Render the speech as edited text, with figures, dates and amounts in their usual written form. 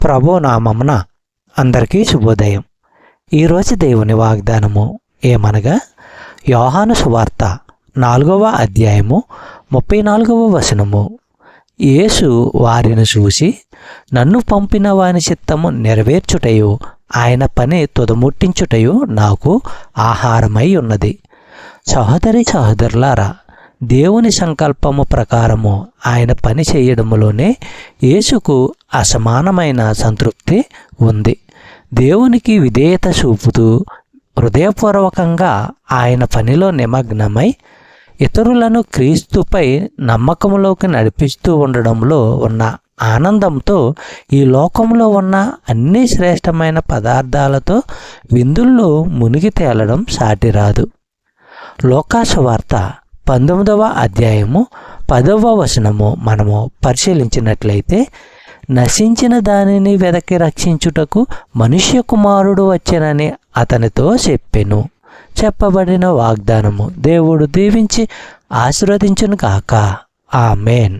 ప్రభు నామమున అందరికీ శుభోదయం. ఈరోజు దేవుని వాగ్దానము ఏమనగా, యోహాను సువార్త 4వ అధ్యాయము 34వ వచనము. యేసు వారిని చూసి, నన్ను పంపిన వాని చిత్తము నెరవేర్చుటయు ఆయన పని తుదముట్టించుటయు నాకు ఆహారమై ఉన్నది. సహోదరి సహోదరులారా, దేవుని సంకల్పము ప్రకారము ఆయన పని చేయడములోనే యేసుకు అసమానమైన సంతృప్తి ఉంది. దేవునికి విధేయత చూపుతూ హృదయపూర్వకంగా ఆయన పనిలో నిమగ్నమై ఇతరులను క్రీస్తుపై నమ్మకంలోకి నడిపిస్తూ ఉండడంలో ఉన్న ఆనందంతో ఈ లోకంలో ఉన్న అన్ని శ్రేష్టమైన పదార్థాలతో విందుల్లో మునిగి తేలడం సాటిరాదు. లూకాసు వార్త 19వ అధ్యాయము 10వ వచనము మనము పరిశీలించినట్లయితే, నశించిన దానిని వెదకి రక్షించుటకు మనుష్య కుమారుడు వచ్చెనని అతనితో చెప్పెను. చెప్పబడిన వాగ్దానము దేవుడు దీవించి ఆశీర్వదించును గాక. ఆమేన్.